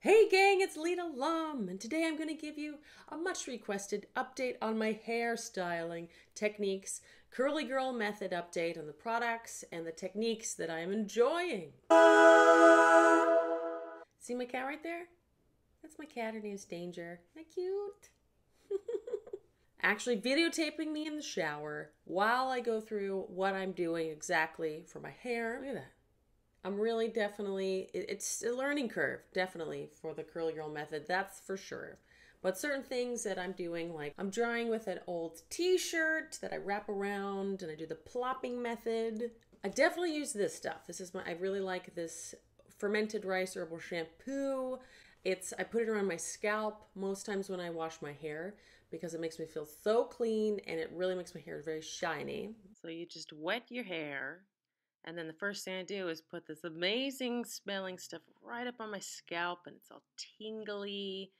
Hey gang, it's Leda Lum, and today I'm going to give you a much requested update on my hairstyling techniques, curly girl method update on the products and the techniques that I am enjoying. See my cat right there? That's my cat, her name's Danger. Isn't that cute? Actually videotaping me in the shower while I go through what I'm doing exactly for my hair. Look at that. I'm really definitely, it's a learning curve, definitely, for the curly girl method, that's for sure. But certain things that I'm doing, like I'm drying with an old t-shirt that I wrap around and I do the plopping method. I definitely use this stuff. I really like this fermented rice herbal shampoo. I put it around my scalp most times when I wash my hair because it makes me feel so clean and it really makes my hair very shiny. So you just wet your hair, and then the first thing I do is put this amazing smelling stuff right up on my scalp, and it's all tingly,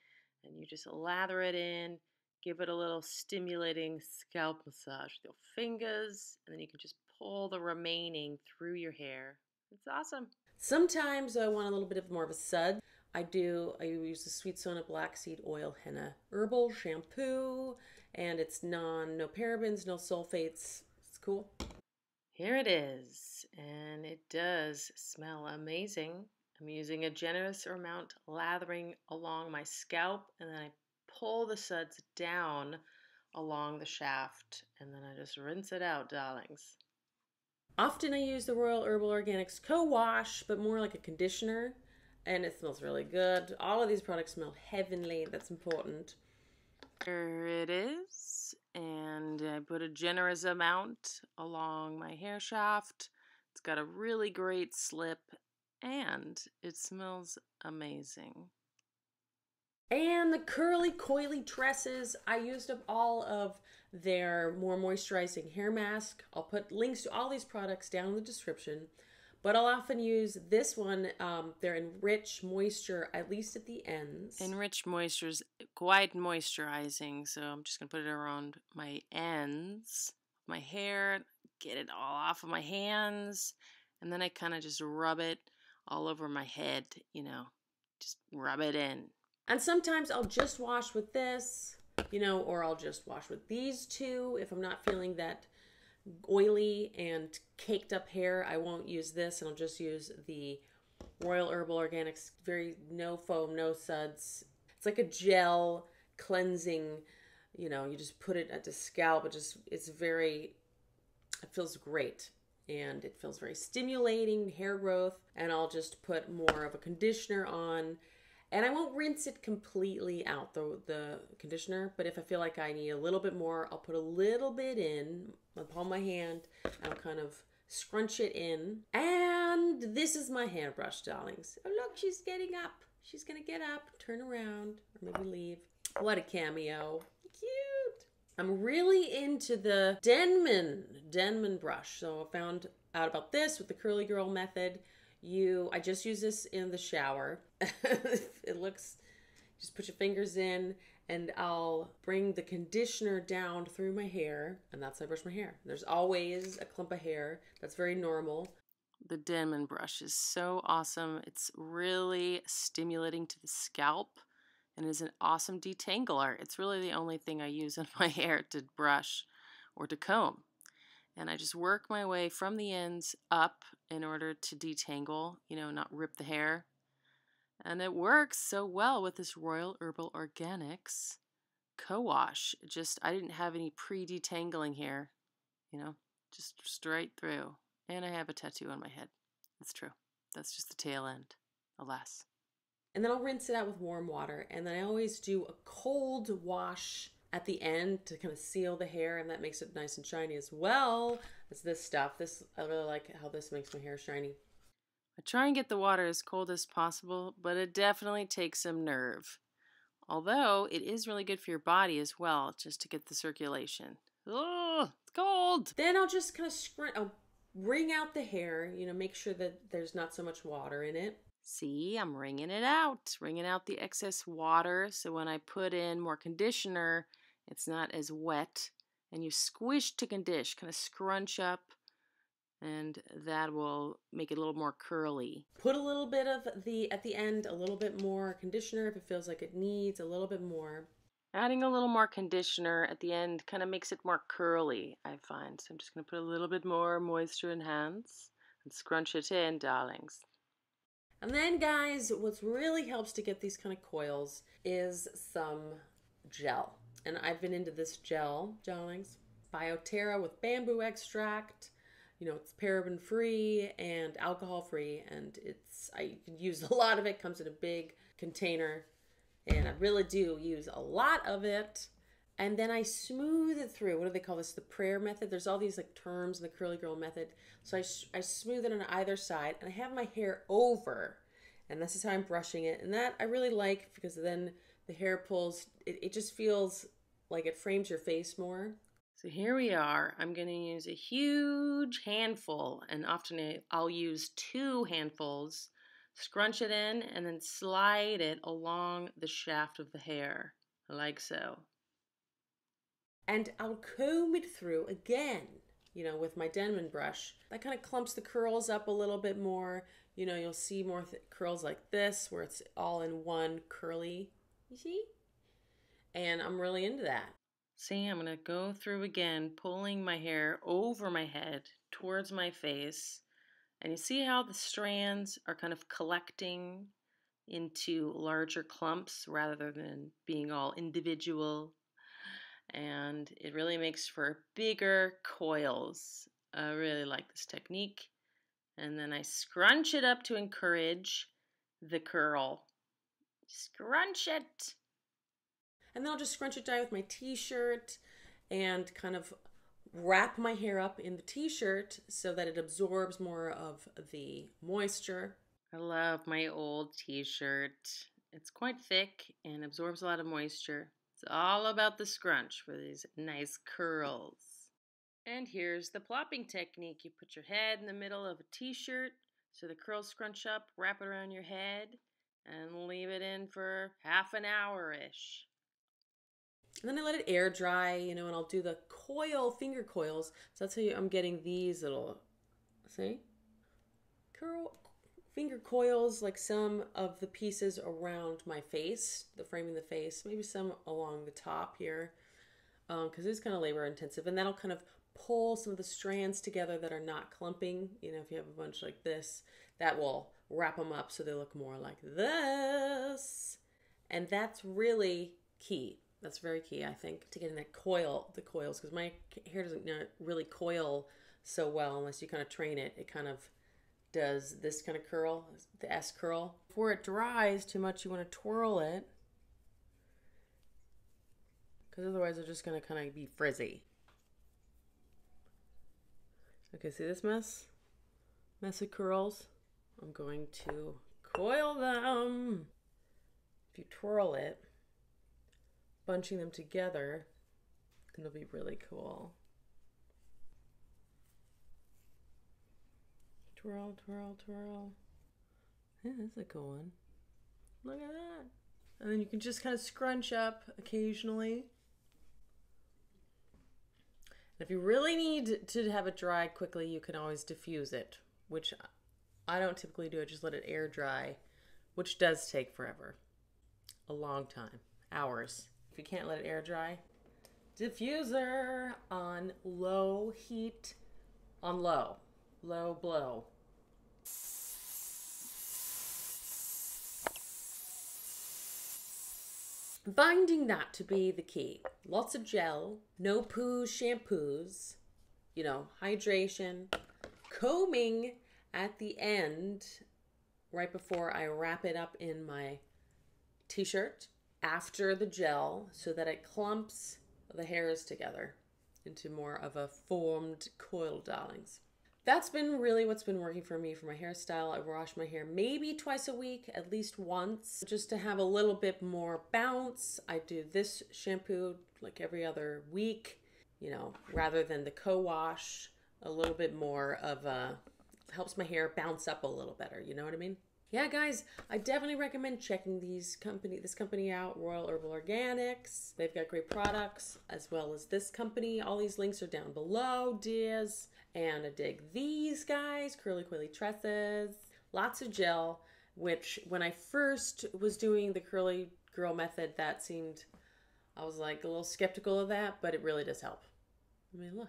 and you just lather it in, give it a little stimulating scalp massage with your fingers, and then you can just pull the remaining through your hair. It's awesome. Sometimes I want a little bit of more of a sud. I use the Sweet Sona Black Seed Oil Henna Herbal Shampoo, and it's no parabens, no sulfates. It's cool. Here it is, and it does smell amazing. I'm using a generous amount lathering along my scalp, and then I pull the suds down along the shaft, and then I just rinse it out, darlings. Often I use the Royal Herbal Organics Co-Wash, but more like a conditioner, and it smells really good. All of these products smell heavenly. That's important. Here it is, and I put a generous amount along my hair shaft. It's got a really great slip, and it smells amazing. And the curly coily tresses, I used up all of their more moisturizing hair mask. I'll put links to all these products down in the description, but I'll often use this one. They're Enrich Moisture, at least at the ends. Enriched Moisture is quite moisturizing, so I'm just going to put it around my ends, my hair, get it all off of my hands, and then I kind of just rub it all over my head, just rub it in. And sometimes I'll just wash with this, or I'll just wash with these two. If I'm not feeling that oily and caked up hair, I won't use this and I'll just use the Royal Herbal Organics, very no foam, no suds. It's like a gel cleansing, you just put it at the scalp. It feels great. And it feels very stimulating, hair growth. And I'll just put more of a conditioner on. And I won't rinse it completely out, the conditioner, but if I feel like I need a little bit more, I'll put a little bit in the palm of my hand, and I'll kind of scrunch it in. And this is my hairbrush, darlings. Oh, look, she's getting up. She's going to get up, turn around, or maybe leave. What a cameo. Cute. I'm really into the Denman brush. So I found out about this with the Curly Girl method. I just use this in the shower. Just put your fingers in and I'll bring the conditioner down through my hair, and that's how I brush my hair. There's always a clump of hair. That's very normal. The Denman brush is so awesome. It's really stimulating to the scalp and is an awesome detangler. It's really the only thing I use in my hair to brush or to comb. And I just work my way from the ends up in order to detangle, not rip the hair. And it works so well with this Royal Herbal Organics Co-Wash. I didn't have any pre-detangling here, just straight through. And I have a tattoo on my head. That's true. That's just the tail end, alas. And then I'll rinse it out with warm water. And then I always do a cold wash at the end to kind of seal the hair, and that makes it nice and shiny as well as this stuff. I really like how this makes my hair shiny. I try and get the water as cold as possible, but it definitely takes some nerve. Although it is really good for your body as well, just to get the circulation. Oh, it's cold! Then I'll just kind of I'll wring out the hair, make sure that there's not so much water in it. See, I'm wringing out the excess water, so when I put in more conditioner, it's not as wet. And you squish to condition, kind of scrunch up and that will make it a little more curly. Put a little bit of at the end, a little bit more conditioner if it feels like it needs a little bit more. Adding a little more conditioner at the end kind of makes it more curly, I find. So I'm just going to put a little bit more moisture enhance and scrunch it in, darlings. And then, guys, what really helps to get these kind of coils is some gel. And I've been into this gel, darlings. Biotera with bamboo extract. You know, it's paraben free and alcohol free, and I can use a lot of it. Comes in a big container, and I really do use a lot of it. And then I smooth it through. What do they call this? The prayer method. There's all these like terms in the curly girl method. So I smooth it on either side, and I have my hair over, and this is how I'm brushing it. And that I really like, because then the hair pulls. It just feels like it frames your face more. So here we are. I'm going to use a huge handful, and often I'll use 2 handfuls, scrunch it in, and then slide it along the shaft of the hair, like so. And I'll comb it through again, you know, with my Denman brush. That kind of clumps the curls up a little bit more. You know, you'll see more curls like this, where it's all in one curly, you see? And I'm really into that. See, I'm going to go through again, pulling my hair over my head towards my face. And you see how the strands are kind of collecting into larger clumps rather than being all individual. And it really makes for bigger coils. I really like this technique. And then I scrunch it up to encourage the curl. Scrunch it! And then I'll just scrunch it down with my t-shirt and kind of wrap my hair up in the t-shirt so that it absorbs more of the moisture. I love my old t-shirt. It's quite thick and absorbs a lot of moisture. It's all about the scrunch for these nice curls. And here's the plopping technique. You put your head in the middle of a t-shirt so the curls scrunch up, wrap it around your head, and leave it in for half an hour-ish. And then I let it air dry, you know, and I'll do the finger coils. So that's how I'm getting these little, see? Finger coils, like some of the pieces around my face, the framing the face, maybe some along the top here, because it's kind of labor intensive. And that'll kind of pull some of the strands together that are not clumping. You know, if you have a bunch like this, that will wrap them up so they look more like this. And that's really key. That's very key, I think, to getting the coils, because my hair doesn't really coil so well unless you kind of train it. It kind of does this kind of curl, the S curl. Before it dries too much, you want to twirl it, because otherwise it's just going to kind of be frizzy. Okay, see this mess of curls? I'm going to coil them. If you twirl it, bunching them together, it'll be really cool. Twirl, twirl, twirl. Yeah, that's a cool one. Look at that. And then you can just kind of scrunch up occasionally. And if you really need to have it dry quickly, you can always diffuse it, which I don't typically do. I just let it air dry, which does take forever. A long time. Hours. If you can't let it air dry, diffuser on low heat, on low blow. Finding that to be the key. Lots of gel, no poo shampoos, you know, hydration, combing at the end right before I wrap it up in my t-shirt after the gel so that it clumps the hairs together into more of a formed coil, darlings. That's been really what's been working for me for my hairstyle. I wash my hair maybe twice a week, at least once, just to have a little bit more bounce. I do this shampoo like every other week, you know, rather than the co-wash. A little bit more of a, helps my hair bounce up a little better, you know what I mean? Yeah, guys, I definitely recommend checking this company out, Royal Herbal Organics. They've got great products, as well as this company. All these links are down below, dears. And I dig these guys, Curly Coily Tresses. Lots of gel, which when I first was doing the curly girl method, I was like a little skeptical of that, but it really does help. I mean, look.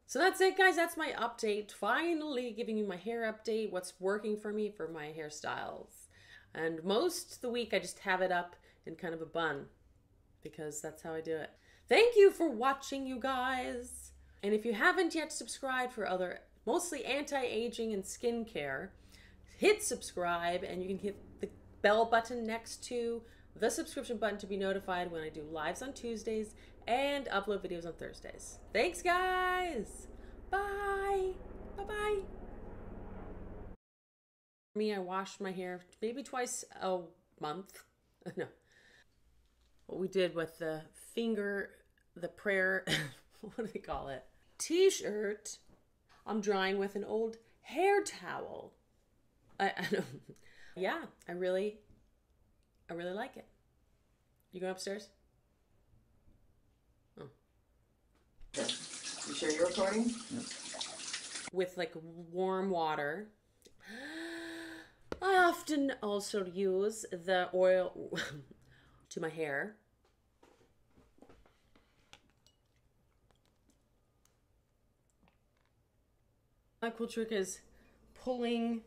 So that's it, guys. That's my update. Finally giving you my hair update, what's working for me for my hairstyles. And most of the week I just have it up in kind of a bun because that's how I do it. Thank you for watching, you guys. And if you haven't yet subscribed for other mostly anti-aging and skincare, hit subscribe and you can hit the bell button next to the subscription button to be notified when I do lives on Tuesdays and upload videos on Thursdays. Thanks, guys. Bye. Bye-bye. I wash my hair maybe twice a month. No. What we did with the prayer, what do they call it? T-shirt. I'm drying with an old hair towel. I don't. Yeah, I really like it. You going upstairs? Oh. You sure you're recording? Yeah. With like warm water. I often also use the oil to my hair. My cool trick is pulling